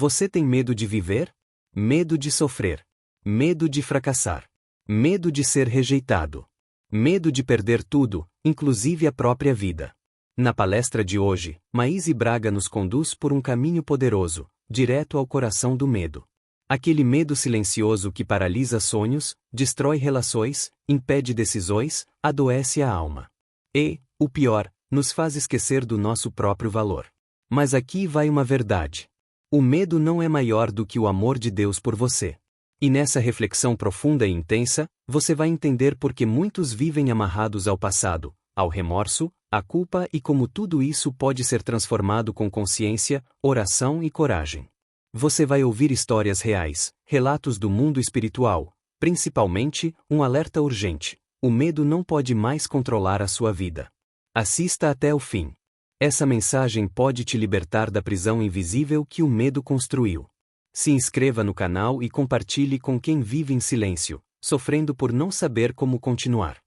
Você tem medo de viver? Medo de sofrer? Medo de fracassar? Medo de ser rejeitado? Medo de perder tudo, inclusive a própria vida? Na palestra de hoje, Maíse Braga nos conduz por um caminho poderoso, direto ao coração do medo. Aquele medo silencioso que paralisa sonhos, destrói relações, impede decisões, adoece a alma. E, o pior, nos faz esquecer do nosso próprio valor. Mas aqui vai uma verdade. O medo não é maior do que o amor de Deus por você. E nessa reflexão profunda e intensa, você vai entender por que muitos vivem amarrados ao passado, ao remorso, à culpa e como tudo isso pode ser transformado com consciência, oração e coragem. Você vai ouvir histórias reais, relatos do mundo espiritual, principalmente, um alerta urgente: o medo não pode mais controlar a sua vida. Assista até o fim. Essa mensagem pode te libertar da prisão invisível que o medo construiu. Se inscreva no canal e compartilhe com quem vive em silêncio, sofrendo por não saber como continuar.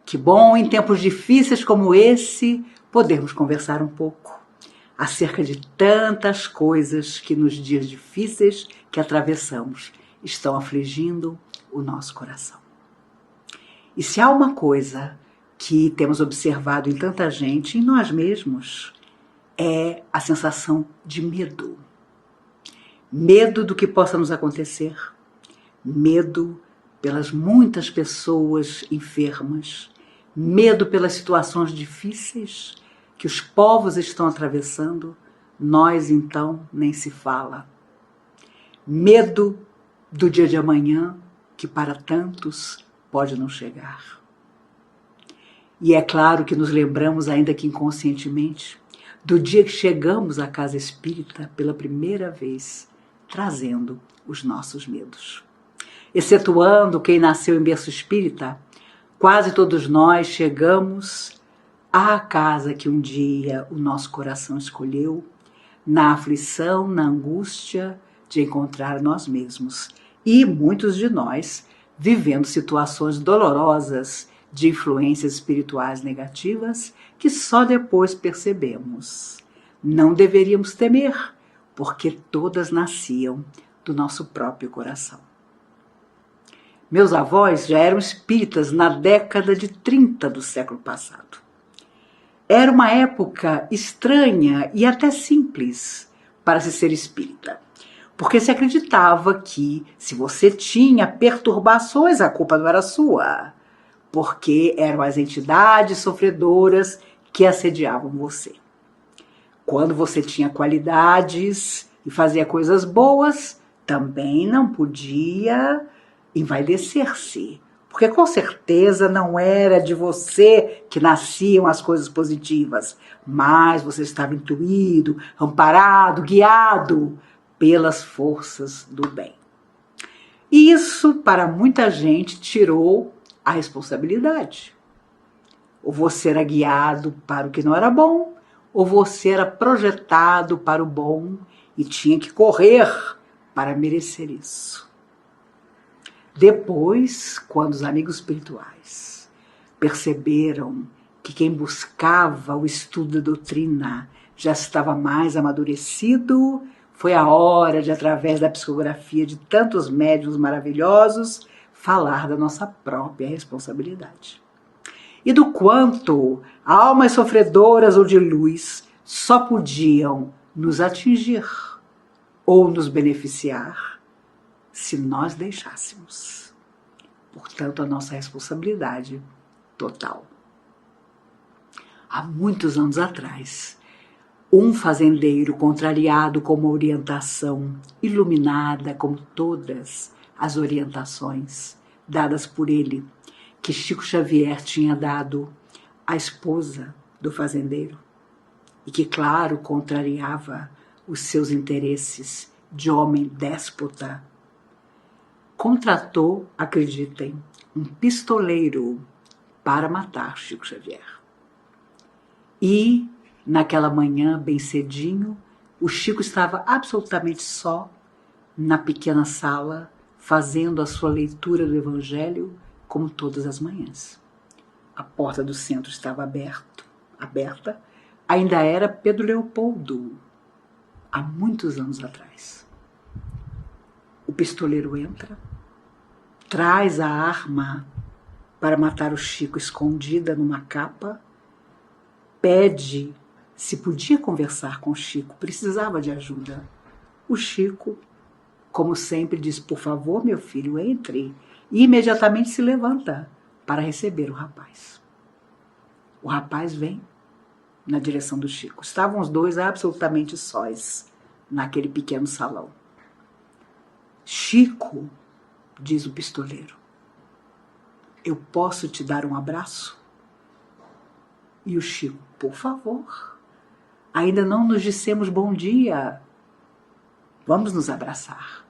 Que bom, em tempos difíceis como esse, podermos conversar um pouco acerca de tantas coisas que nos dias difíceis que atravessamos estão afligindo o nosso coração. E se há uma coisa que temos observado em tanta gente, em nós mesmos, é a sensação de medo. Medo do que possa nos acontecer, medo pelas muitas pessoas enfermas, medo pelas situações difíceis que os povos estão atravessando, nós então nem se fala. Medo do dia de amanhã, que para tantos pode não chegar. E é claro que nos lembramos, ainda que inconscientemente, do dia que chegamos à casa espírita pela primeira vez, trazendo os nossos medos. Excetuando quem nasceu em berço espírita, quase todos nós chegamos à casa que um dia o nosso coração escolheu, na aflição, na angústia de encontrar nós mesmos. E muitos de nós vivendo situações dolorosas de influências espirituais negativas que só depois percebemos. Não deveríamos temer, porque todas nasciam do nosso próprio coração. Meus avós já eram espíritas na década de 30 do século passado. Era uma época estranha e até simples para se ser espírita, porque se acreditava que se você tinha perturbações, a culpa não era sua, porque eram as entidades sofredoras que assediavam você. Quando você tinha qualidades e fazia coisas boas, também não podia envaidecer-se, porque com certeza não era de você que nasciam as coisas positivas, mas você estava intuído, amparado, guiado pelas forças do bem. E isso, para muita gente, tirou a responsabilidade. Ou você era guiado para o que não era bom, ou você era projetado para o bom e tinha que correr para merecer isso. Depois, quando os amigos espirituais perceberam que quem buscava o estudo da doutrina já estava mais amadurecido, foi a hora de, através da psicografia de tantos médiuns maravilhosos, falar da nossa própria responsabilidade. E do quanto almas sofredoras ou de luz só podiam nos atingir ou nos beneficiar se nós deixássemos. Portanto, a nossa responsabilidade total. Há muitos anos atrás, um fazendeiro contrariado com uma orientação iluminada como todas as orientações dadas por ele, que Chico Xavier tinha dado à esposa do fazendeiro, e que, claro, contrariava os seus interesses de homem déspota, contratou, acreditem, um pistoleiro para matar Chico Xavier. E, naquela manhã, bem cedinho, o Chico estava absolutamente só na pequena sala, fazendo a sua leitura do Evangelho, como todas as manhãs. A porta do centro estava aberta, ainda era Pedro Leopoldo, há muitos anos atrás. O pistoleiro entra, traz a arma para matar o Chico escondida numa capa, pede se podia conversar com o Chico, precisava de ajuda. O Chico, como sempre, diz: por favor, meu filho, entre, e imediatamente se levanta para receber o rapaz. O rapaz vem na direção do Chico. Estavam os dois absolutamente sós naquele pequeno salão. Chico, diz o pistoleiro, eu posso te dar um abraço? E o Chico: por favor, ainda não nos dissemos bom dia, vamos nos abraçar.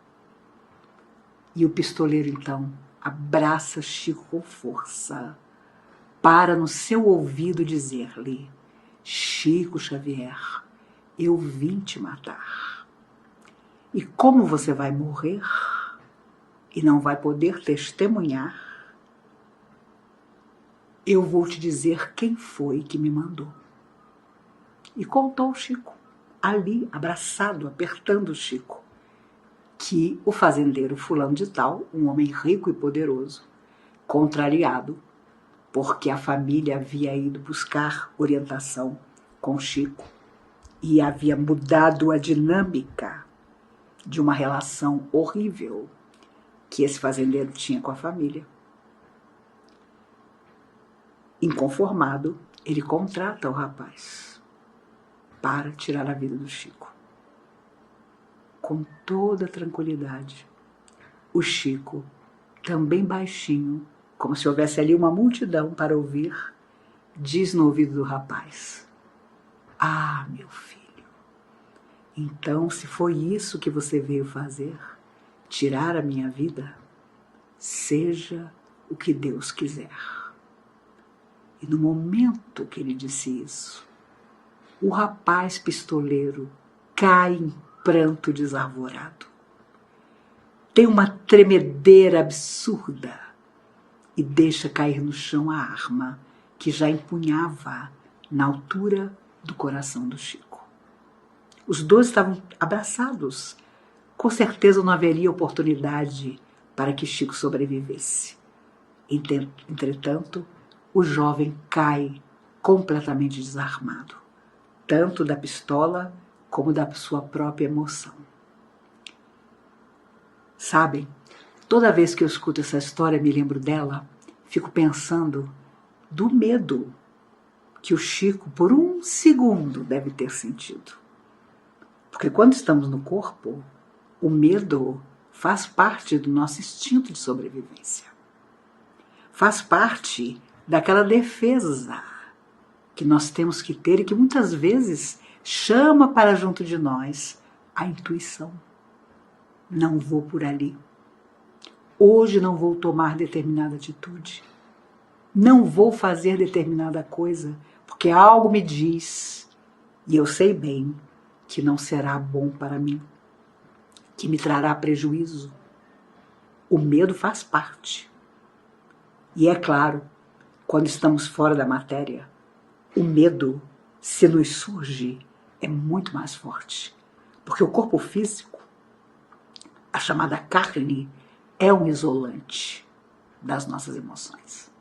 E o pistoleiro então abraça Chico com força, para no seu ouvido dizer-lhe: Chico Xavier, eu vim te matar. E como você vai morrer e não vai poder testemunhar, eu vou te dizer quem foi que me mandou. E contou o Chico, ali abraçado, apertando o Chico, que o fazendeiro fulano de tal, um homem rico e poderoso, contrariado, porque a família havia ido buscar orientação com Chico e havia mudado a dinâmica de uma relação horrível que esse fazendeiro tinha com a família. Inconformado, ele contrata o rapaz para tirar a vida do Chico. Com toda tranquilidade, o Chico, também baixinho, como se houvesse ali uma multidão para ouvir, diz no ouvido do rapaz: ah, meu filho, então se foi isso que você veio fazer, tirar a minha vida, seja o que Deus quiser. E no momento que ele disse isso, o rapaz pistoleiro cai em pranto desarvorado. Tem uma tremedeira absurda e deixa cair no chão a arma que já empunhava na altura do coração do Chico. Os dois estavam abraçados. Com certeza não haveria oportunidade para que Chico sobrevivesse. Entretanto, o jovem cai completamente desarmado, tanto da pistola como da sua própria emoção. Sabem, toda vez que eu escuto essa história, me lembro dela, fico pensando do medo que o Chico, por um segundo, deve ter sentido. Porque quando estamos no corpo, o medo faz parte do nosso instinto de sobrevivência. Faz parte daquela defesa que nós temos que ter e que muitas vezes chama para junto de nós a intuição. Não vou por ali. Hoje não vou tomar determinada atitude. Não vou fazer determinada coisa, porque algo me diz, e eu sei bem, que não será bom para mim, que me trará prejuízo. O medo faz parte. E é claro, quando estamos fora da matéria, o medo, se nos surge, é muito mais forte. Porque o corpo físico, a chamada carne, é um isolante das nossas emoções.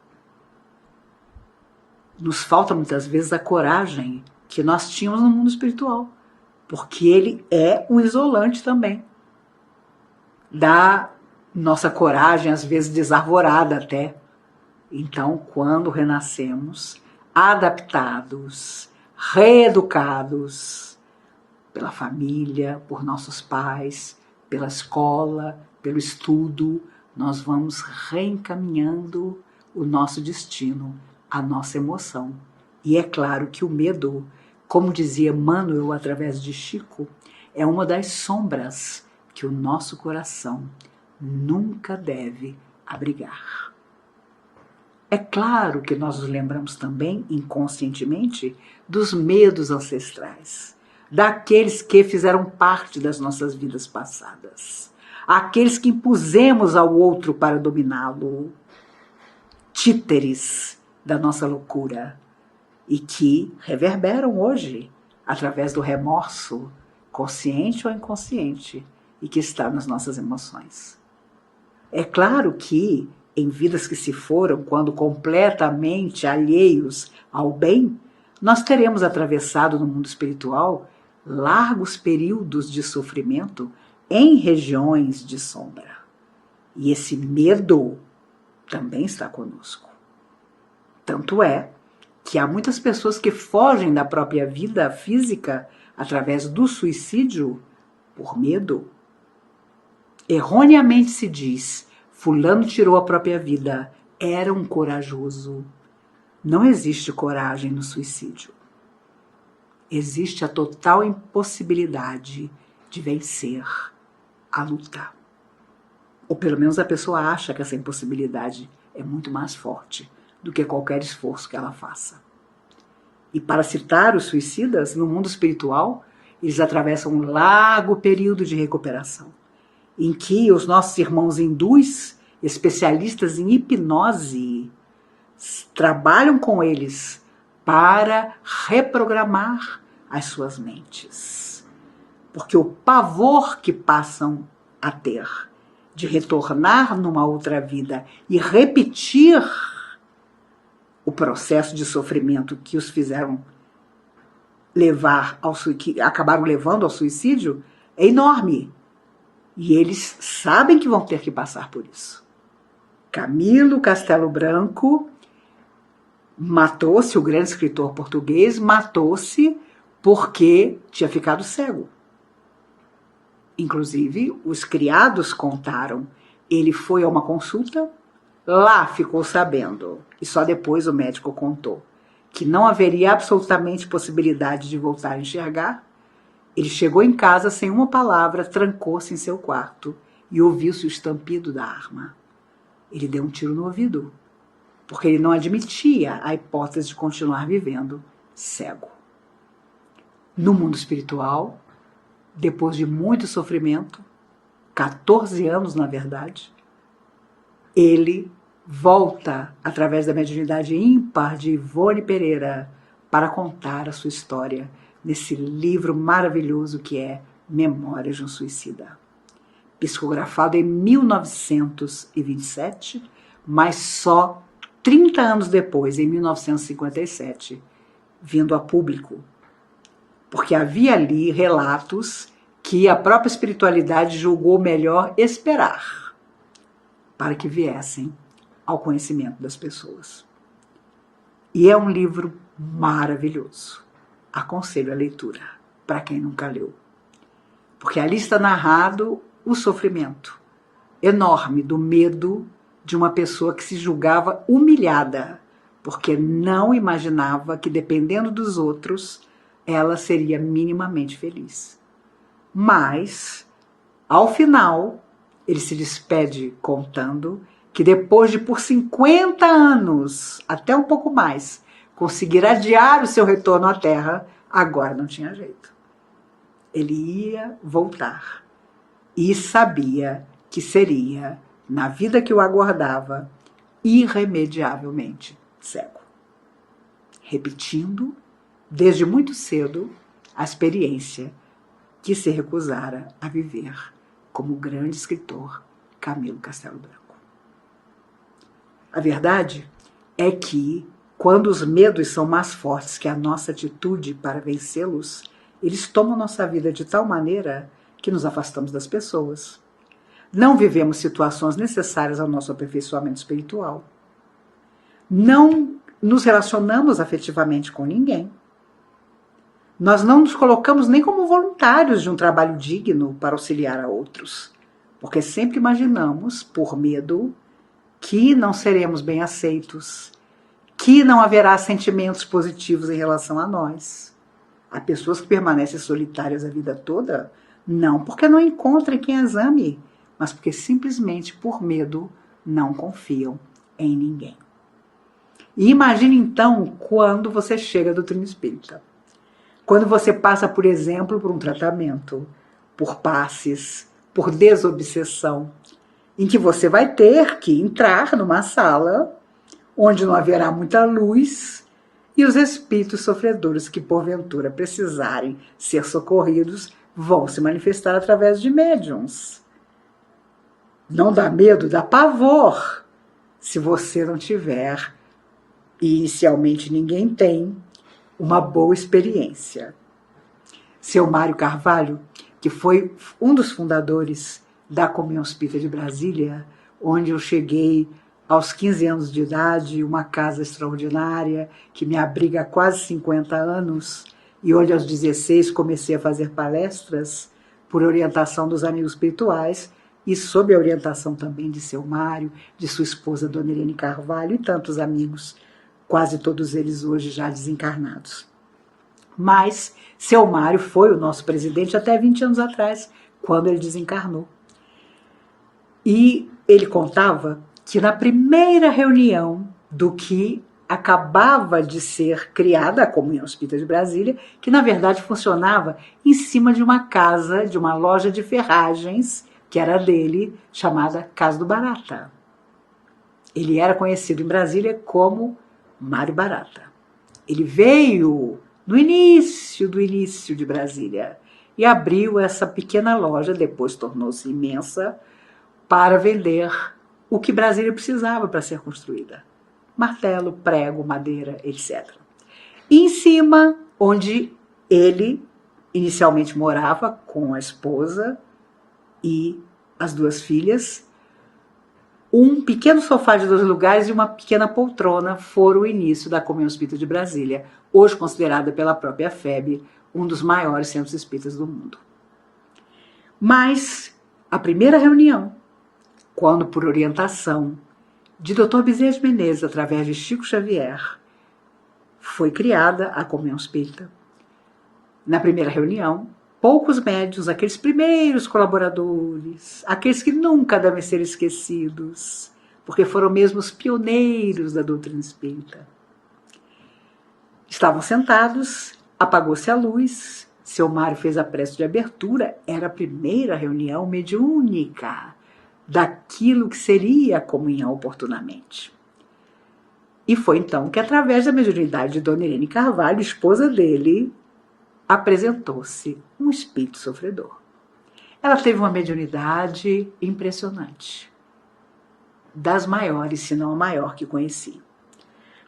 Nos falta muitas vezes a coragem que nós tínhamos no mundo espiritual, porque ele é um isolante também da nossa coragem, às vezes desarvorada até. Então, quando renascemos, adaptados, reeducados pela família, por nossos pais, pela escola, pelo estudo, nós vamos reencaminhando o nosso destino, a nossa emoção. E é claro que o medo, como dizia Manuel através de Chico, é uma das sombras que o nosso coração nunca deve abrigar. É claro que nós nos lembramos também, inconscientemente, dos medos ancestrais, daqueles que fizeram parte das nossas vidas passadas, aqueles que impusemos ao outro para dominá-lo, títeres da nossa loucura, e que reverberam hoje, através do remorso, consciente ou inconsciente, e que está nas nossas emoções. É claro que, em vidas que se foram, quando completamente alheios ao bem, nós teremos atravessado no mundo espiritual largos períodos de sofrimento em regiões de sombra. E esse medo também está conosco. Tanto é que há muitas pessoas que fogem da própria vida física através do suicídio por medo. Erroneamente se diz: fulano tirou a própria vida, era um corajoso. Não existe coragem no suicídio. Existe a total impossibilidade de vencer a luta. Ou pelo menos a pessoa acha que essa impossibilidade é muito mais forte do que qualquer esforço que ela faça. E para citar os suicidas, no mundo espiritual, eles atravessam um largo período de recuperação, em que os nossos irmãos hindus, especialistas em hipnose, trabalham com eles para reprogramar as suas mentes. Porque o pavor que passam a ter de retornar numa outra vida e repetir o processo de sofrimento que os fizeram que acabaram levando ao suicídio é enorme. E eles sabem que vão ter que passar por isso. Camilo Castelo Branco matou-se, o grande escritor português, matou-se porque tinha ficado cego. Inclusive, os criados contaram. Ele foi a uma consulta, lá ficou sabendo, e só depois o médico contou, que não haveria absolutamente possibilidade de voltar a enxergar. Ele chegou em casa sem uma palavra, trancou-se em seu quarto e ouviu-se o estampido da arma. Ele deu um tiro no ouvido, porque ele não admitia a hipótese de continuar vivendo cego. No mundo espiritual, depois de muito sofrimento, 14 anos na verdade, ele volta através da mediunidade ímpar de Ivone Pereira para contar a sua história nesse livro maravilhoso que é Memórias de um Suicida. Psicografado em 1927, mas só 30 anos depois, em 1957, vindo a público. Porque havia ali relatos que a própria espiritualidade julgou melhor esperar para que viessem ao conhecimento das pessoas. E é um livro maravilhoso. Aconselho a leitura para quem nunca leu. Porque ali está narrado o sofrimento enorme do medo de uma pessoa que se julgava humilhada, porque não imaginava que, dependendo dos outros, ela seria minimamente feliz. Mas, ao final, ele se despede contando que depois de por 50 anos, até um pouco mais, conseguir adiar o seu retorno à Terra, agora não tinha jeito. Ele ia voltar e sabia que seria, na vida que o aguardava, irremediavelmente cego. Repetindo, desde muito cedo, a experiência que se recusara a viver como o grande escritor Camilo Castelo Branco. A verdade é que, quando os medos são mais fortes que a nossa atitude para vencê-los, eles tomam nossa vida de tal maneira que nos afastamos das pessoas. Não vivemos situações necessárias ao nosso aperfeiçoamento espiritual. Não nos relacionamos afetivamente com ninguém. Nós não nos colocamos nem como voluntários de um trabalho digno para auxiliar a outros, porque sempre imaginamos, por medo, que não seremos bem aceitos, que não haverá sentimentos positivos em relação a nós. Há pessoas que permanecem solitárias a vida toda, não porque não encontrem quem as ame, mas porque simplesmente por medo não confiam em ninguém. E imagine então quando você chega à doutrina espírita. Quando você passa, por exemplo, por um tratamento, por passes, por desobsessão, em que você vai ter que entrar numa sala onde não haverá muita luz e os espíritos sofredores que porventura precisarem ser socorridos vão se manifestar através de médiums. Não dá medo, dá pavor, se você não tiver, e inicialmente ninguém tem, uma boa experiência. Seu Mário Carvalho, que foi um dos fundadores da Comunhão Espírita de Brasília, onde eu cheguei aos 15 anos de idade, uma casa extraordinária, que me abriga há quase 50 anos, e onde aos 16 comecei a fazer palestras por orientação dos amigos espirituais e sob a orientação também de seu Mário, de sua esposa Dona Irene Carvalho e tantos amigos, quase todos eles hoje já desencarnados. Mas seu Mário foi o nosso presidente até 20 anos atrás, quando ele desencarnou. E ele contava que na primeira reunião do que acabava de ser criada a Comunhão Espírita de Brasília, que na verdade funcionava em cima de uma casa, de uma loja de ferragens, que era dele, chamada Casa do Barata. Ele era conhecido em Brasília como Mário Barata. Ele veio no início de Brasília e abriu essa pequena loja, depois tornou-se imensa, para vender o que Brasília precisava para ser construída. Martelo, prego, madeira, etc. E em cima, onde ele inicialmente morava com a esposa e as duas filhas, um pequeno sofá de 2 lugares e uma pequena poltrona foram o início da Comunhão Espírita de Brasília, hoje considerada pela própria FEB um dos maiores centros espíritas do mundo. Mas a primeira reunião, quando por orientação de Dr. Bezerra de Menezes, através de Chico Xavier, foi criada a Comunhão Espírita. Na primeira reunião, poucos médiuns, aqueles primeiros colaboradores, aqueles que nunca devem ser esquecidos, porque foram mesmo os pioneiros da doutrina espírita, estavam sentados, apagou-se a luz, seu Mário fez a prece de abertura, era a primeira reunião mediúnica daquilo que seria a comunhão oportunamente. E foi então que, através da mediunidade de Dona Irene Carvalho, esposa dele, apresentou-se um espírito sofredor. Ela teve uma mediunidade impressionante, das maiores, se não a maior que conheci.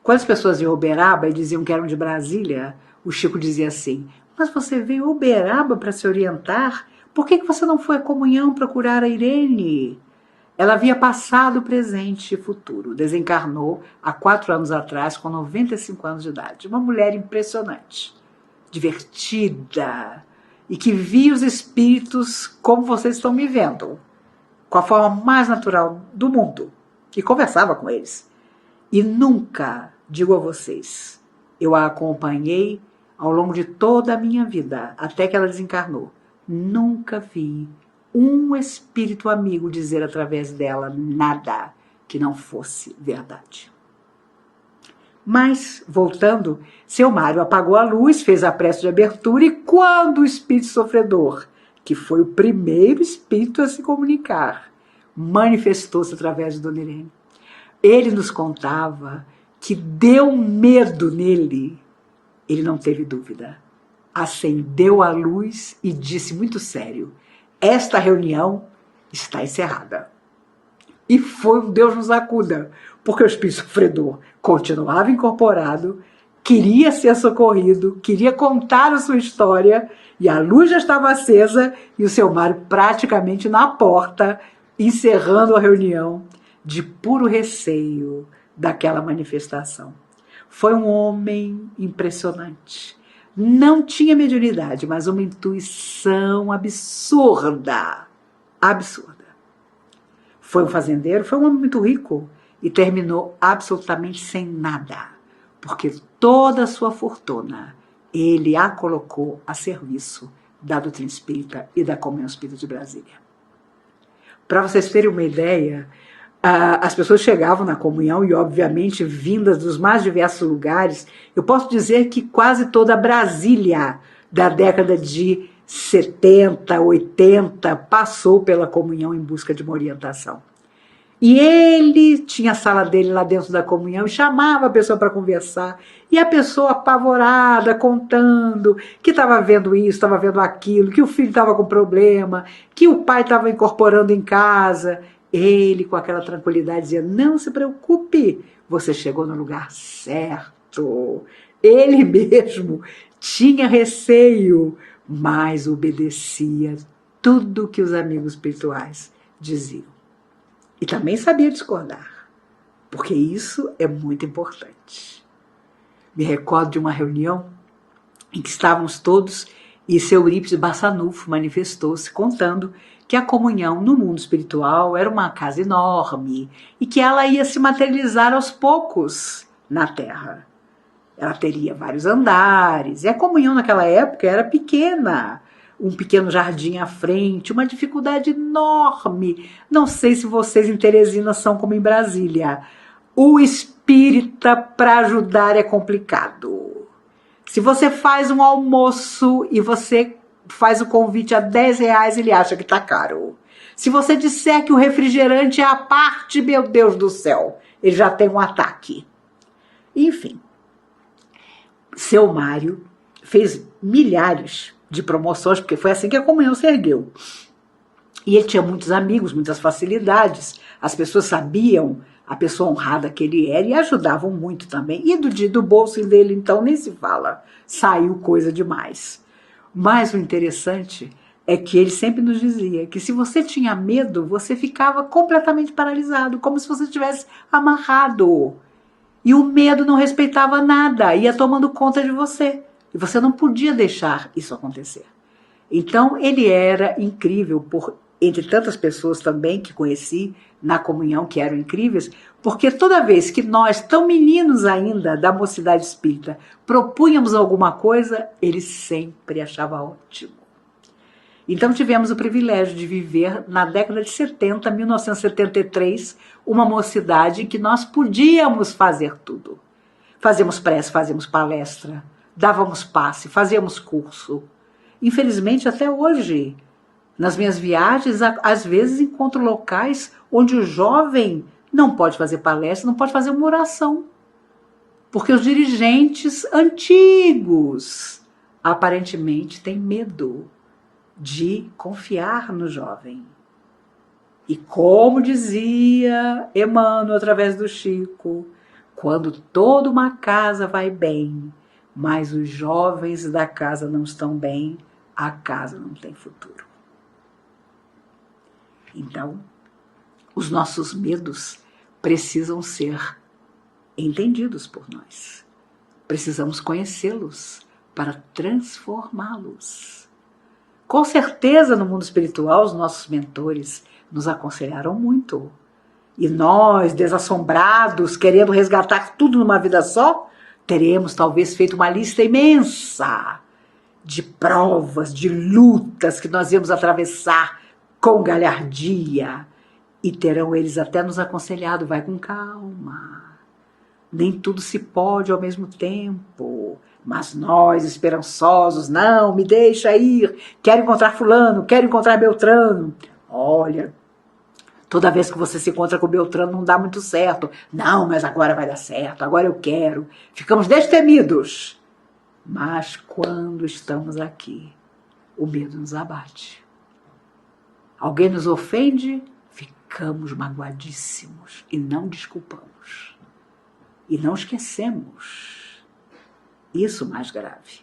Quando as pessoas iam a Uberaba e diziam que eram de Brasília, o Chico dizia assim: mas você veio a Uberaba para se orientar? Por que você não foi à comunhão procurar a Irene? Ela havia passado, presente e futuro. Desencarnou há 4 anos atrás, com 95 anos de idade. Uma mulher impressionante, divertida, e que via os espíritos como vocês estão me vendo, com a forma mais natural do mundo, e conversava com eles. E nunca, digo a vocês, eu a acompanhei ao longo de toda a minha vida, até que ela desencarnou. Nunca vi um espírito amigo dizer através dela nada que não fosse verdade. Mas, voltando, seu Mário apagou a luz, fez a prece de abertura, e quando o espírito sofredor, que foi o primeiro espírito a se comunicar, manifestou-se através de Dona Irene, ele nos contava que deu medo nele. Ele não teve dúvida. Acendeu a luz e disse muito sério: esta reunião está encerrada. E foi um Deus nos acuda, porque o espírito sofredor continuava incorporado, queria ser socorrido, queria contar a sua história, e a luz já estava acesa, e o seu Mário praticamente na porta, encerrando a reunião, de puro receio daquela manifestação. Foi um homem impressionante. Não tinha mediunidade, mas uma intuição absurda. Absurda. Foi um fazendeiro, foi um homem muito rico e terminou absolutamente sem nada, porque toda a sua fortuna ele a colocou a serviço da doutrina espírita e da Comunhão Espírita de Brasília. Para vocês terem uma ideia, as pessoas chegavam na comunhão e, obviamente, vindas dos mais diversos lugares. Eu posso dizer que quase toda Brasília da década de 70, 80 passou pela comunhão em busca de uma orientação. E ele tinha a sala dele lá dentro da comunhão e chamava a pessoa para conversar. E a pessoa apavorada, contando que estava vendo isso, estava vendo aquilo, que o filho estava com problema, que o pai estava incorporando em casa. Ele, com aquela tranquilidade, dizia, não se preocupe, você chegou no lugar certo. Ele mesmo tinha receio, mas obedecia tudo que os amigos espirituais diziam. E também sabia discordar, porque isso é muito importante. Me recordo de uma reunião em que estávamos todos e seu Eurípides Bassanufo manifestou-se contando que a comunhão no mundo espiritual era uma casa enorme e que ela ia se materializar aos poucos na Terra. Ela teria vários andares e a comunhão naquela época era pequena. Um pequeno jardim à frente, uma dificuldade enorme. Não sei se vocês em Teresina são como em Brasília. O espírita para ajudar é complicado. Se você faz um almoço e você faz o convite a R$10, ele acha que está caro. Se você disser que o refrigerante é a parte, meu Deus do céu, ele já tem um ataque. Enfim, seu Mário fez milhares de promoções, porque foi assim que a comunhão se ergueu. E ele tinha muitos amigos, muitas facilidades, as pessoas sabiam a pessoa honrada que ele era e ajudavam muito também. E do bolso dele, então, nem se fala, saiu coisa demais. Mas o interessante é que ele sempre nos dizia que se você tinha medo, você ficava completamente paralisado, como se você estivesse amarrado. E o medo não respeitava nada, ia tomando conta de você. E você não podia deixar isso acontecer. Então, ele era incrível, entre tantas pessoas também que conheci na comunhão, que eram incríveis, porque toda vez que nós, tão meninos ainda, da mocidade espírita, propunhamos alguma coisa, ele sempre achava ótimo. Então, tivemos o privilégio de viver, na década de 70, 1973, uma mocidade em que nós podíamos fazer tudo. Fazíamos prece, fazíamos palestra, dávamos passe, fazíamos curso. Infelizmente, até hoje, nas minhas viagens, às vezes encontro locais onde o jovem não pode fazer palestra, não pode fazer uma oração. Porque os dirigentes antigos, aparentemente, têm medo de confiar no jovem. E como dizia Emmanuel através do Chico, quando toda uma casa vai bem, mas os jovens da casa não estão bem, a casa não tem futuro. Então, os nossos medos precisam ser entendidos por nós. Precisamos conhecê-los para transformá-los. Com certeza, no mundo espiritual, os nossos mentores nos aconselharam muito. E nós, desassombrados, querendo resgatar tudo numa vida só, teremos talvez feito uma lista imensa de provas, de lutas que nós íamos atravessar com galhardia. E terão eles até nos aconselhado, vai com calma. Nem tudo se pode ao mesmo tempo. Mas nós, esperançosos, não, me deixa ir. Quero encontrar fulano, quero encontrar Beltrano. Olha, toda vez que você se encontra com Beltrano não dá muito certo. Não, mas agora vai dar certo, agora eu quero. Ficamos destemidos. Mas quando estamos aqui, o medo nos abate. Alguém nos ofende, ficamos magoadíssimos e não desculpamos. E não esquecemos. Isso mais grave.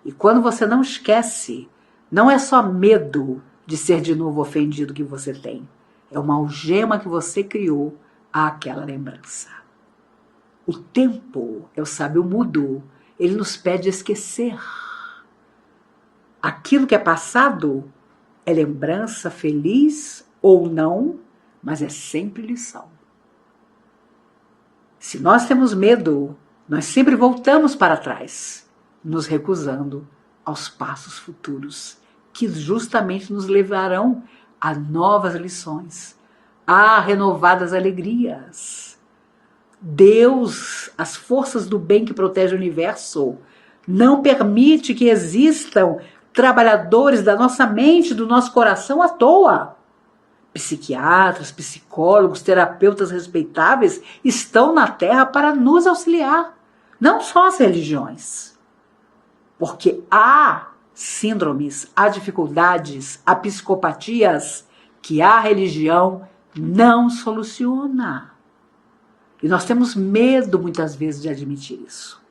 E quando você não esquece, não é só medo de ser de novo ofendido que você tem. É uma algema que você criou àquela lembrança. O tempo é o sábio mudo. Ele nos pede esquecer. Aquilo que é passado é lembrança feliz ou não, mas é sempre lição. Se nós temos medo, nós sempre voltamos para trás, nos recusando aos passos futuros, que justamente nos levarão a novas lições, a renovadas alegrias. Deus, as forças do bem que protegem o universo, não permite que existam trabalhadores da nossa mente, do nosso coração à toa. Psiquiatras, psicólogos, terapeutas respeitáveis estão na Terra para nos auxiliar, não só as religiões. Porque há síndromes, há dificuldades, há psicopatias que a religião não soluciona. E nós temos medo, muitas vezes, de admitir isso.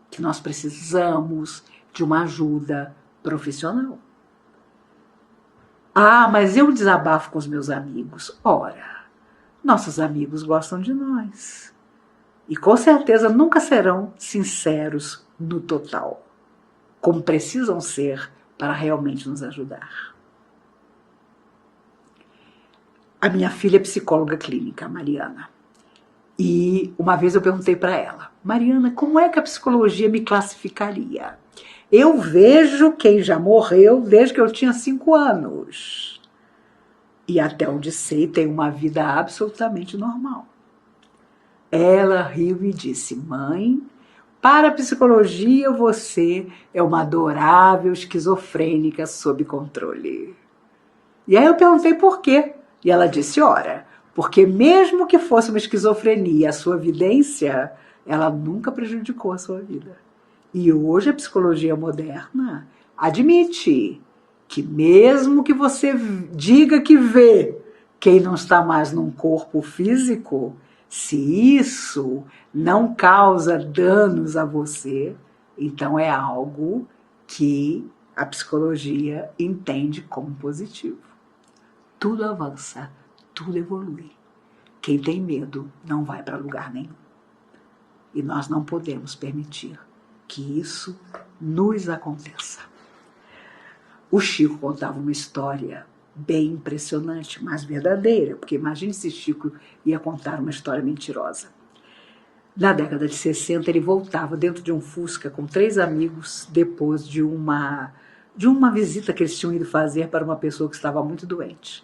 Que nós precisamos de uma ajuda profissional. Ah, mas eu desabafo com os meus amigos. Ora, nossos amigos gostam de nós. E com certeza nunca serão sinceros no total, como precisam ser para realmente nos ajudar. A minha filha é psicóloga clínica, a Mariana. E uma vez eu perguntei para ela, Mariana, como é que a psicologia me classificaria? Eu vejo quem já morreu desde que eu tinha 5 anos. E até onde sei, tem uma vida absolutamente normal. Ela riu e disse, mãe, para a psicologia você é uma adorável esquizofrênica sob controle. E aí eu perguntei por quê. E ela disse, ora, porque mesmo que fosse uma esquizofrenia, a sua vidência, ela nunca prejudicou a sua vida. E hoje a psicologia moderna admite que mesmo que você diga que vê quem não está mais num corpo físico, se isso não causa danos a você, então é algo que a psicologia entende como positivo. Tudo avança, tudo evolui. Quem tem medo não vai para lugar nenhum. E nós não podemos permitir que isso nos aconteça. O Chico contava uma história bem impressionante, mas verdadeira, porque imagine se Chico ia contar uma história mentirosa. Na década de 60, ele voltava dentro de um Fusca com 3 amigos depois de uma visita que eles tinham ido fazer para uma pessoa que estava muito doente.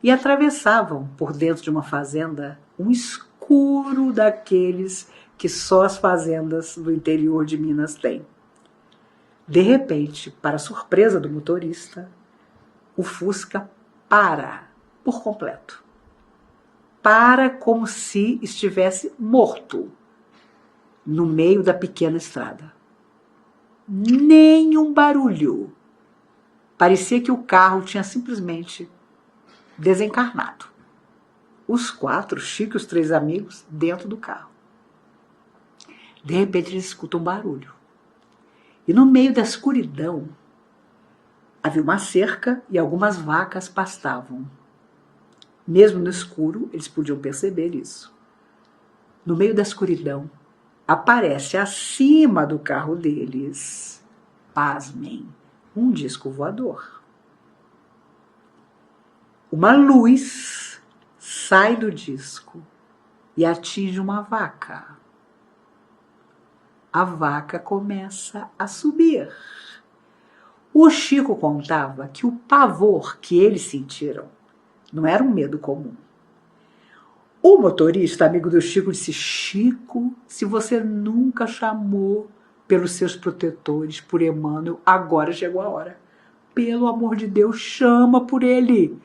E atravessavam por dentro de uma fazenda um escuro daqueles que só as fazendas do interior de Minas têm. De repente, para surpresa do motorista, o Fusca para por completo. Para como se estivesse morto no meio da pequena estrada. Nenhum barulho. Parecia que o carro tinha simplesmente desencarnado. Os 4, Chico e os 3 amigos, dentro do carro. De repente eles escutam um barulho. E no meio da escuridão, havia uma cerca e algumas vacas pastavam. Mesmo no escuro, eles podiam perceber isso. No meio da escuridão, aparece acima do carro deles, pasmem, um disco voador. Uma luz sai do disco e atinge uma vaca. A vaca começa a subir. O Chico contava que o pavor que eles sentiram não era um medo comum. O motorista, amigo do Chico, disse, Chico, se você nunca chamou pelos seus protetores, por Emmanuel, agora chegou a hora. Pelo amor de Deus, chama por ele.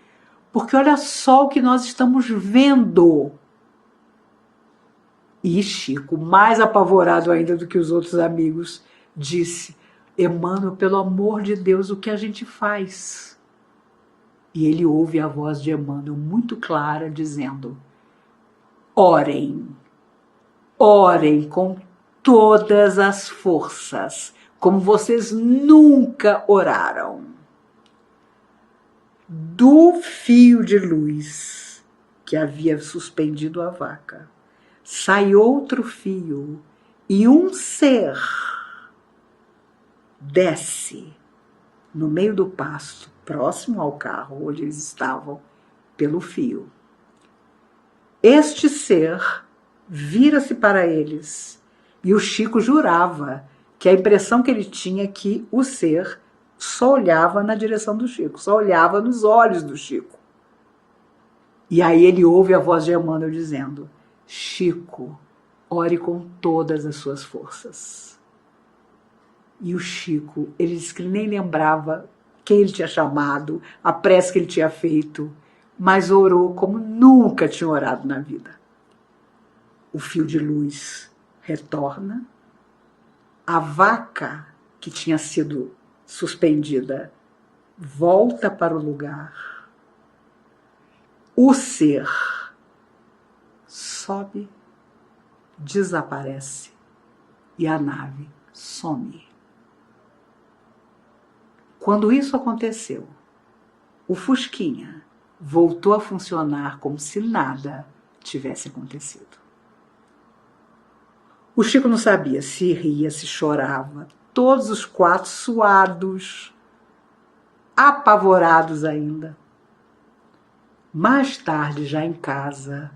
Porque olha só o que nós estamos vendo. E Chico, mais apavorado ainda do que os outros amigos, disse, Emmanuel, pelo amor de Deus, o que a gente faz? E ele ouve a voz de Emmanuel muito clara, dizendo, orem, orem com todas as forças, como vocês nunca oraram. Do fio de luz que havia suspendido a vaca, sai outro fio e um ser desce no meio do pasto, próximo ao carro onde eles estavam, pelo fio. Este ser vira-se para eles e o Chico jurava que a impressão que ele tinha é que o ser só olhava na direção do Chico, só olhava nos olhos do Chico. E aí ele ouve a voz de Emmanuel dizendo, Chico, ore com todas as suas forças. E o Chico, ele disse que ele nem lembrava quem ele tinha chamado, a prece que ele tinha feito, mas orou como nunca tinha orado na vida. O fio de luz retorna, a vaca que tinha sido suspendida volta para o lugar, o ser sobe, desaparece e a nave some. Quando isso aconteceu, o Fusquinha voltou a funcionar como se nada tivesse acontecido. O Chico não sabia se ria, se chorava, todos os quatro suados, apavorados ainda. Mais tarde, já em casa,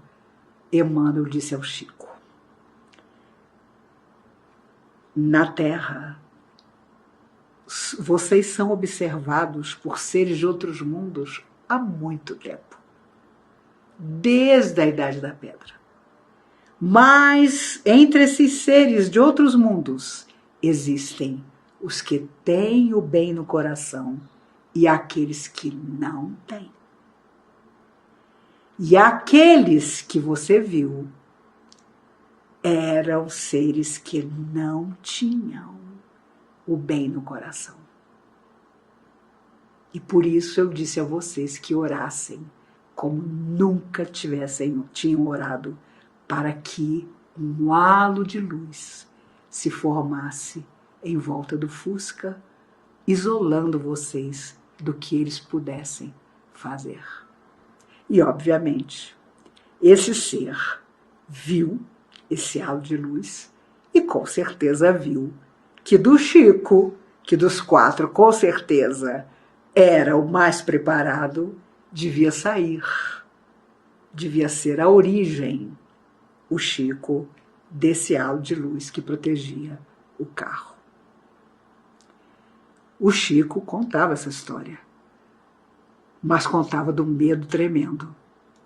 Emmanuel disse ao Chico: na Terra, vocês são observados por seres de outros mundos há muito tempo, desde a Idade da Pedra. Mas entre esses seres de outros mundos existem os que têm o bem no coração e aqueles que não têm. E aqueles que você viu eram seres que não tinham o bem no coração. E por isso eu disse a vocês que orassem como nunca tinham orado, para que um halo de luz se formasse em volta do Fusca, isolando vocês do que eles pudessem fazer. E, obviamente, esse ser viu esse halo de luz e com certeza viu que do Chico, que dos quatro com certeza era o mais preparado, devia sair, devia ser a origem, o Chico, desse halo de luz que protegia o carro. O Chico contava essa história, mas contava do medo tremendo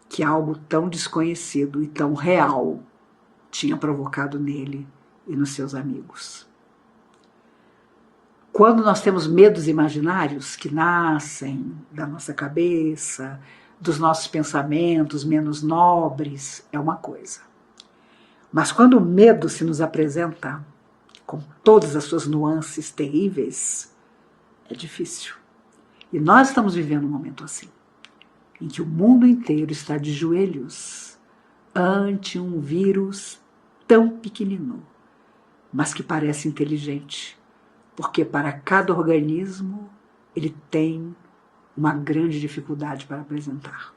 que algo tão desconhecido e tão real tinha provocado nele e nos seus amigos. Quando nós temos medos imaginários que nascem da nossa cabeça, dos nossos pensamentos menos nobres, é uma coisa. Mas quando o medo se nos apresenta com todas as suas nuances terríveis, é difícil. E nós estamos vivendo um momento assim, em que o mundo inteiro está de joelhos ante um vírus tão pequenino, mas que parece inteligente, porque para cada organismo ele tem uma grande dificuldade para apresentar.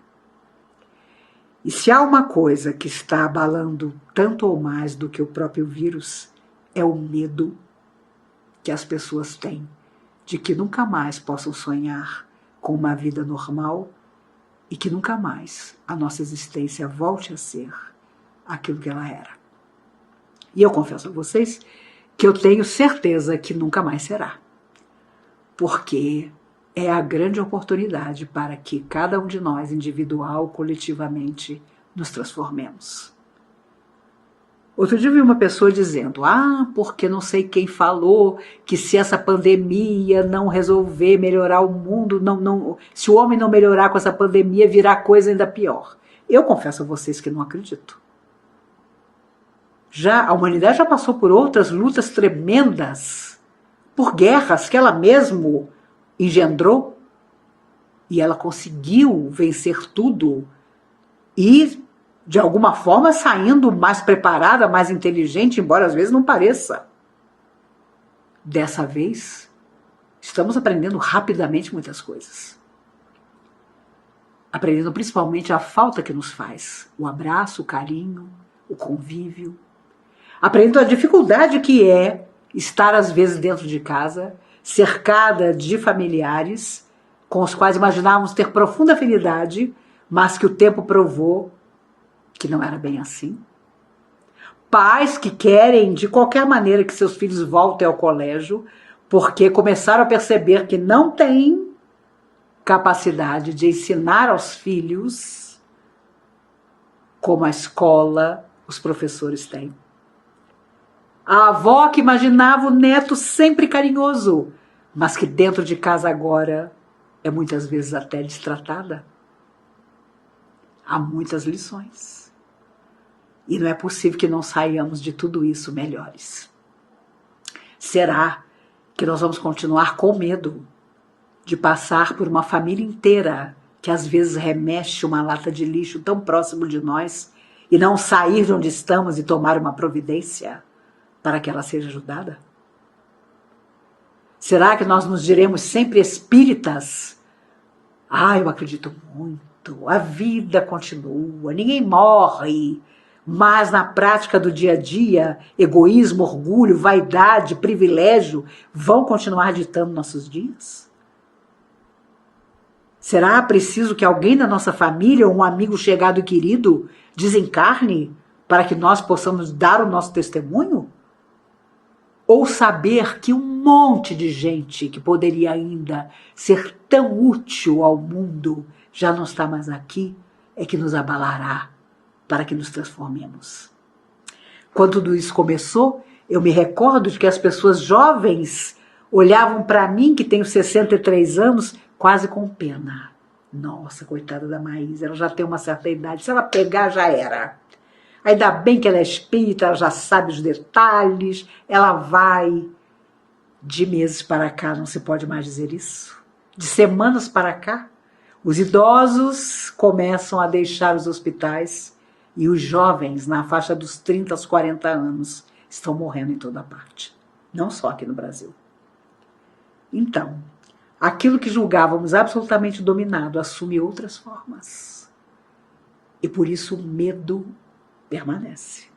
E se há uma coisa que está abalando tanto ou mais do que o próprio vírus, é o medo que as pessoas têm de que nunca mais possam sonhar com uma vida normal e que nunca mais a nossa existência volte a ser aquilo que ela era. E eu confesso a vocês que eu tenho certeza que nunca mais será, porque é a grande oportunidade para que cada um de nós, individual, coletivamente, nos transformemos. Outro dia eu vi uma pessoa dizendo, porque não sei quem falou que se essa pandemia não resolver melhorar o mundo, se o homem não melhorar com essa pandemia, virá coisa ainda pior. Eu confesso a vocês que não acredito. A humanidade já passou por outras lutas tremendas, por guerras que ela mesmo engendrou, e ela conseguiu vencer tudo e, de alguma forma, saindo mais preparada, mais inteligente, embora às vezes não pareça. Dessa vez, estamos aprendendo rapidamente muitas coisas. Aprendendo principalmente a falta que nos faz, o abraço, o carinho, o convívio. Aprendendo a dificuldade que é estar às vezes dentro de casa, cercada de familiares com os quais imaginávamos ter profunda afinidade, mas que o tempo provou que não era bem assim. Pais que querem de qualquer maneira que seus filhos voltem ao colégio, porque começaram a perceber que não têm capacidade de ensinar aos filhos como a escola, os professores têm. A avó que imaginava o neto sempre carinhoso, mas que dentro de casa agora é muitas vezes até destratada. Há muitas lições. E não é possível que não saiamos de tudo isso melhores. Será que nós vamos continuar com medo de passar por uma família inteira que às vezes remexe uma lata de lixo tão próximo de nós e não sair de onde estamos e tomar uma providência para que ela seja ajudada? Será que nós nos diremos sempre espíritas? Eu acredito muito, a vida continua, ninguém morre, mas na prática do dia a dia, egoísmo, orgulho, vaidade, privilégio vão continuar ditando nossos dias? Será preciso que alguém da nossa família ou um amigo chegado e querido desencarne para que nós possamos dar o nosso testemunho? Ou saber que um monte de gente que poderia ainda ser tão útil ao mundo já não está mais aqui, é que nos abalará para que nos transformemos. Quando tudo isso começou, eu me recordo de que as pessoas jovens olhavam para mim, que tenho 63 anos, quase com pena. Nossa, coitada da Maísa, ela já tem uma certa idade, se ela pegar já era. Ainda bem que ela é espírita, ela já sabe os detalhes, ela vai. De meses para cá, não se pode mais dizer isso. De semanas para cá, os idosos começam a deixar os hospitais e os jovens, na faixa dos 30 aos 40 anos, estão morrendo em toda parte. Não só aqui no Brasil. Então, aquilo que julgávamos absolutamente dominado assume outras formas. E por isso o medo permanece.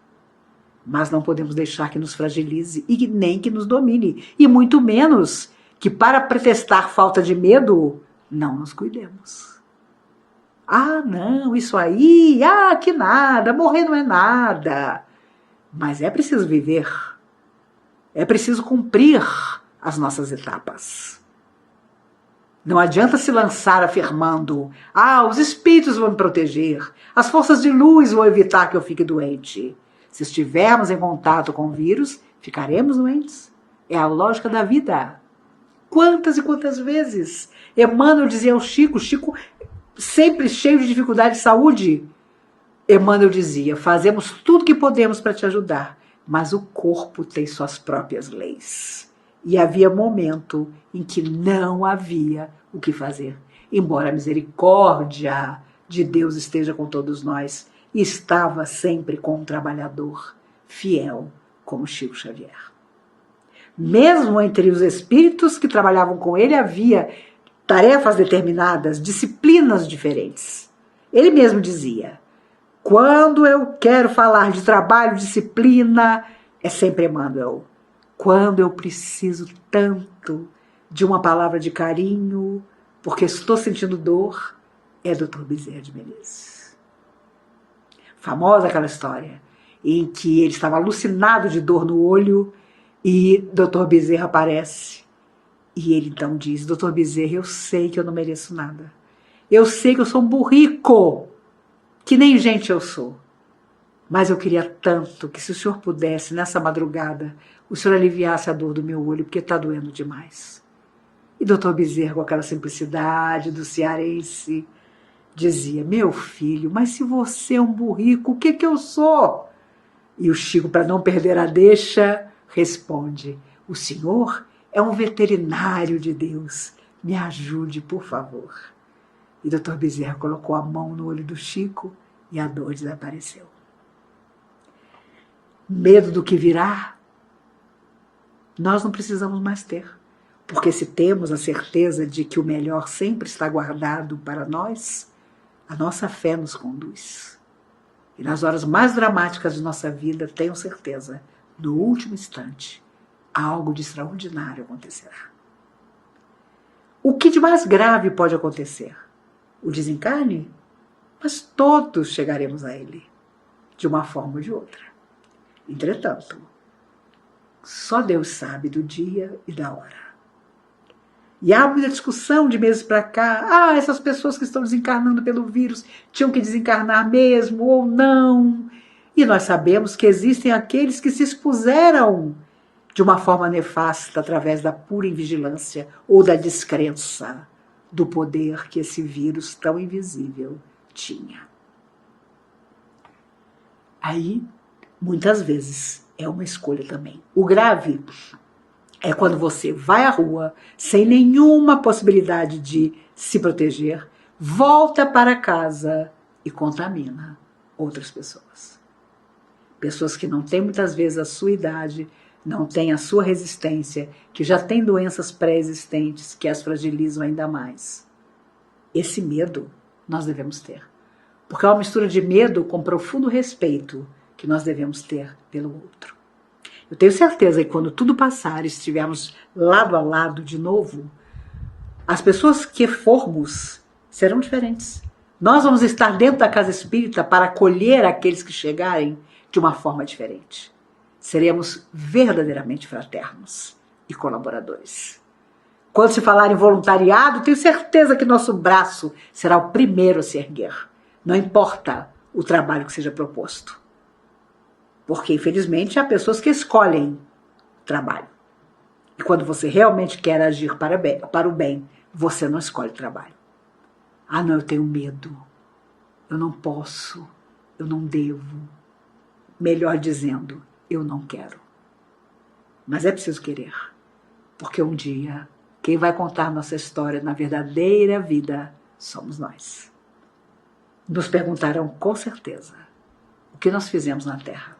Mas não podemos deixar que nos fragilize e nem que nos domine. E muito menos que, para pretextar falta de medo, não nos cuidemos. Não, isso aí, que nada, morrer não é nada. Mas é preciso viver. É preciso cumprir as nossas etapas. Não adianta se lançar afirmando: os espíritos vão me proteger, as forças de luz vão evitar que eu fique doente. Se estivermos em contato com o vírus, ficaremos doentes. É a lógica da vida. Quantas e quantas vezes Emmanuel dizia ao Chico sempre cheio de dificuldade de saúde, Emmanuel dizia: fazemos tudo o que podemos para te ajudar, mas o corpo tem suas próprias leis. E havia momento em que não havia o que fazer. Embora a misericórdia de Deus esteja com todos nós, estava sempre com um trabalhador fiel como Chico Xavier. Mesmo entre os espíritos que trabalhavam com ele, havia tarefas determinadas, disciplinas diferentes. Ele mesmo dizia: quando eu quero falar de trabalho, disciplina, é sempre Emmanuel. Quando eu preciso tanto de uma palavra de carinho, porque estou sentindo dor, é Dr. Bezerra de Menezes. Famosa aquela história em que ele estava alucinado de dor no olho e Dr. Bezerra aparece. E ele então diz: Dr. Bezerra, eu sei que eu não mereço nada. Eu sei que eu sou um burrico, que nem gente eu sou. Mas eu queria tanto que, se o senhor pudesse, nessa madrugada, o senhor aliviasse a dor do meu olho, porque está doendo demais. E Dr. Bezerra, com aquela simplicidade do cearense, dizia: meu filho, mas se você é um burrico, o que eu sou? E o Chico, para não perder a deixa, responde: o senhor é um veterinário de Deus, me ajude, por favor. E Dr. Bezerra colocou a mão no olho do Chico e a dor desapareceu. Medo do que virá, nós não precisamos mais ter, porque se temos a certeza de que o melhor sempre está guardado para nós, a nossa fé nos conduz. E nas horas mais dramáticas de nossa vida, tenho certeza, no último instante, algo de extraordinário acontecerá. O que de mais grave pode acontecer? O desencarne? Mas todos chegaremos a ele, de uma forma ou de outra. Entretanto, só Deus sabe do dia e da hora. E há muita discussão de meses para cá. Essas pessoas que estão desencarnando pelo vírus tinham que desencarnar mesmo ou não. E nós sabemos que existem aqueles que se expuseram de uma forma nefasta através da pura invigilância ou da descrença do poder que esse vírus tão invisível tinha. Aí, muitas vezes, é uma escolha também. O grave é quando você vai à rua sem nenhuma possibilidade de se proteger, volta para casa e contamina outras pessoas. Pessoas que não têm muitas vezes a sua idade, não têm a sua resistência, que já têm doenças pré-existentes que as fragilizam ainda mais. Esse medo nós devemos ter. Porque é uma mistura de medo com profundo respeito que nós devemos ter pelo outro. Eu tenho certeza que quando tudo passar e estivermos lado a lado de novo, as pessoas que formos serão diferentes. Nós vamos estar dentro da casa espírita para acolher aqueles que chegarem de uma forma diferente. Seremos verdadeiramente fraternos e colaboradores. Quando se falar em voluntariado, tenho certeza que nosso braço será o primeiro a se erguer. Não importa o trabalho que seja proposto. Porque, infelizmente, há pessoas que escolhem o trabalho. E quando você realmente quer agir para o bem, você não escolhe o trabalho. Ah, não, eu tenho medo. Eu não posso. Eu não devo. Melhor dizendo, eu não quero. Mas é preciso querer. Porque um dia, quem vai contar nossa história na verdadeira vida somos nós. Nos perguntarão com certeza o que nós fizemos na Terra.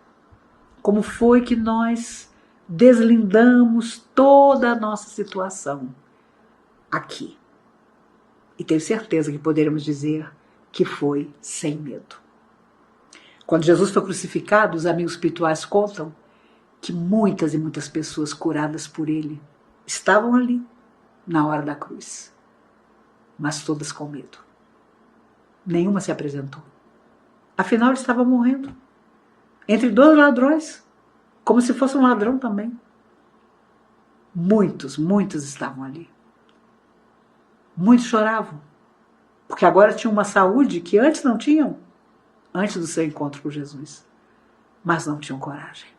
Como foi que nós deslindamos toda a nossa situação aqui. E tenho certeza que poderemos dizer que foi sem medo. Quando Jesus foi crucificado, os amigos espirituais contam que muitas e muitas pessoas curadas por ele estavam ali na hora da cruz, mas todas com medo. Nenhuma se apresentou. Afinal, ele estava morrendo entre dois ladrões, como se fosse um ladrão também. Muitos estavam ali. Muitos choravam, porque agora tinham uma saúde que antes não tinham, antes do seu encontro com Jesus. Mas não tinham coragem.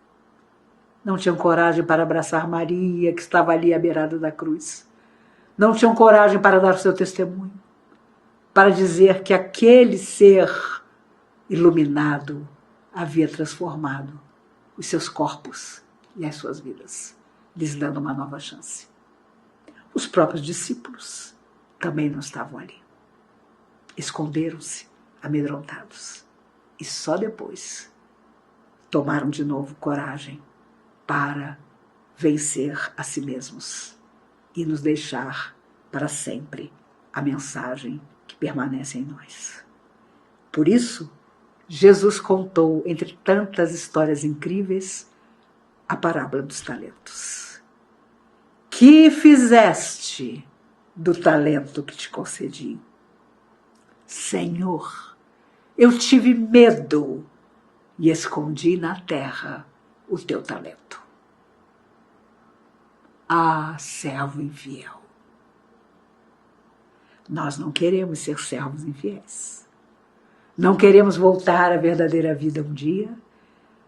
Não tinham coragem para abraçar Maria, que estava ali à beirada da cruz. Não tinham coragem para dar o seu testemunho, para dizer que aquele ser iluminado havia transformado os seus corpos e as suas vidas, lhes dando uma nova chance. Os próprios discípulos também não estavam ali. Esconderam-se, amedrontados, e só depois tomaram de novo coragem para vencer a si mesmos e nos deixar para sempre a mensagem que permanece em nós. Por isso, Jesus contou, entre tantas histórias incríveis, a parábola dos talentos. Que fizeste do talento que te concedi? Senhor, eu tive medo e escondi na terra o teu talento. Ah, servo infiel! Nós não queremos ser servos infiéis. Não queremos voltar à verdadeira vida um dia,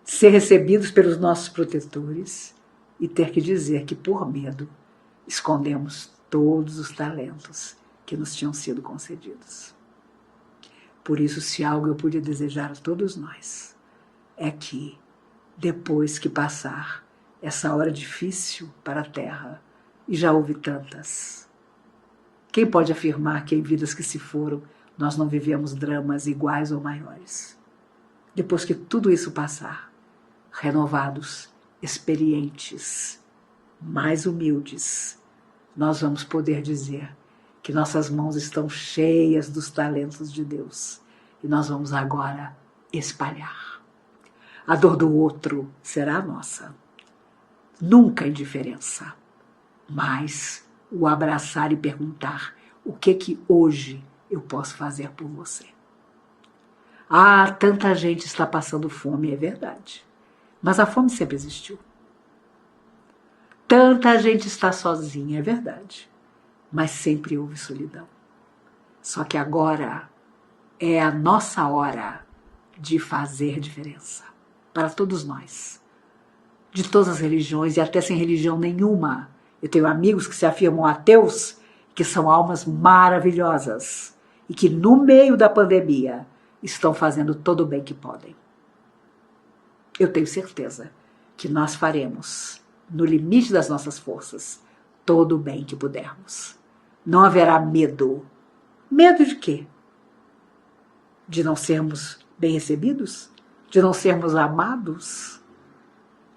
ser recebidos pelos nossos protetores e ter que dizer que, por medo, escondemos todos os talentos que nos tinham sido concedidos. Por isso, se algo eu pude desejar a todos nós, é que, depois que passar essa hora difícil para a Terra, e já houve tantas, quem pode afirmar que em vidas que se foram, nós não vivemos dramas iguais ou maiores? Depois que tudo isso passar, renovados, experientes, mais humildes, nós vamos poder dizer que nossas mãos estão cheias dos talentos de Deus e nós vamos agora espalhar. A dor do outro será a nossa. Nunca a indiferença, mas o abraçar e perguntar o que hoje eu posso fazer por você. Ah, tanta gente está passando fome, é verdade. Mas a fome sempre existiu. Tanta gente está sozinha, é verdade. Mas sempre houve solidão. Só que agora é a nossa hora de fazer diferença. Para todos nós. De todas as religiões e até sem religião nenhuma. Eu tenho amigos que se afirmam ateus, que são almas maravilhosas e que no meio da pandemia estão fazendo todo o bem que podem. eu tenho certeza que nós faremos, no limite das nossas forças, todo o bem que pudermos. Não haverá medo. Medo de quê? De não sermos bem recebidos? De não sermos amados?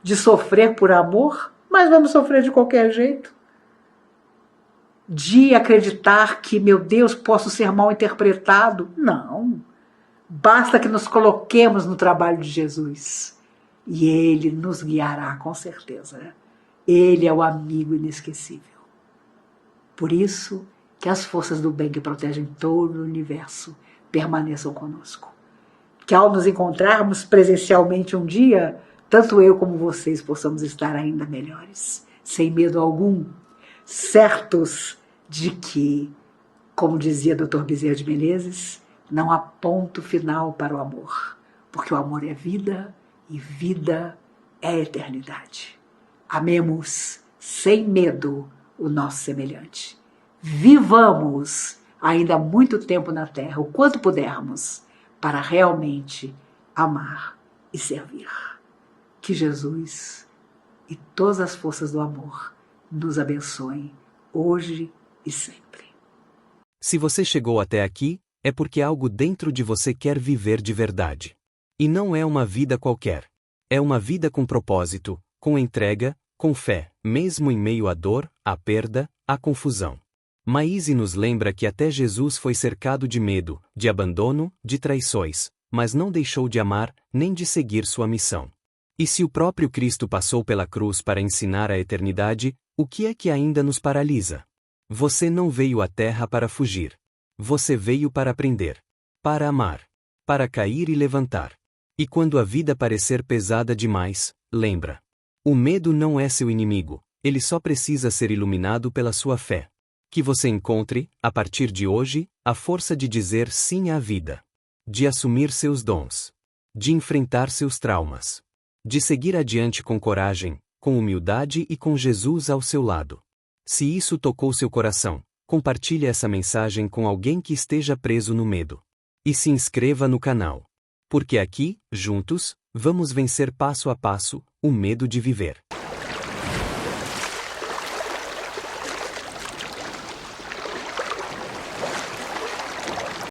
De sofrer por amor? Mas vamos sofrer de qualquer jeito. De acreditar que, meu Deus, posso ser mal interpretado? Não. Basta que nos coloquemos no trabalho de Jesus. E Ele nos guiará, com certeza. Ele é o amigo inesquecível. Por isso que as forças do bem que protegem todo o universo permaneçam conosco. Que ao nos encontrarmos presencialmente um dia, tanto eu como vocês possamos estar ainda melhores, sem medo algum, certos de que, como dizia Dr. Bezerra de Menezes, não há ponto final para o amor, porque o amor é vida e vida é eternidade. Amemos sem medo o nosso semelhante. Vivamos ainda muito tempo na Terra, o quanto pudermos, para realmente amar e servir. Que Jesus e todas as forças do amor nos abençoem hoje e sempre. Se você chegou até aqui, é porque algo dentro de você quer viver de verdade. E não é uma vida qualquer. É uma vida com propósito, com entrega, com fé, mesmo em meio à dor, à perda, à confusão. Maíse nos lembra que até Jesus foi cercado de medo, de abandono, de traições, mas não deixou de amar, nem de seguir sua missão. E se o próprio Cristo passou pela cruz para ensinar a eternidade, o que é que ainda nos paralisa? Você não veio à Terra para fugir. Você veio para aprender. Para amar. Para cair e levantar. E quando a vida parecer pesada demais, lembra. O medo não é seu inimigo, ele só precisa ser iluminado pela sua fé. Que você encontre, a partir de hoje, a força de dizer sim à vida. De assumir seus dons. De enfrentar seus traumas. De seguir adiante com coragem, com humildade e com Jesus ao seu lado. Se isso tocou seu coração, compartilhe essa mensagem com alguém que esteja preso no medo. E se inscreva no canal. Porque aqui, juntos, vamos vencer passo a passo o medo de viver.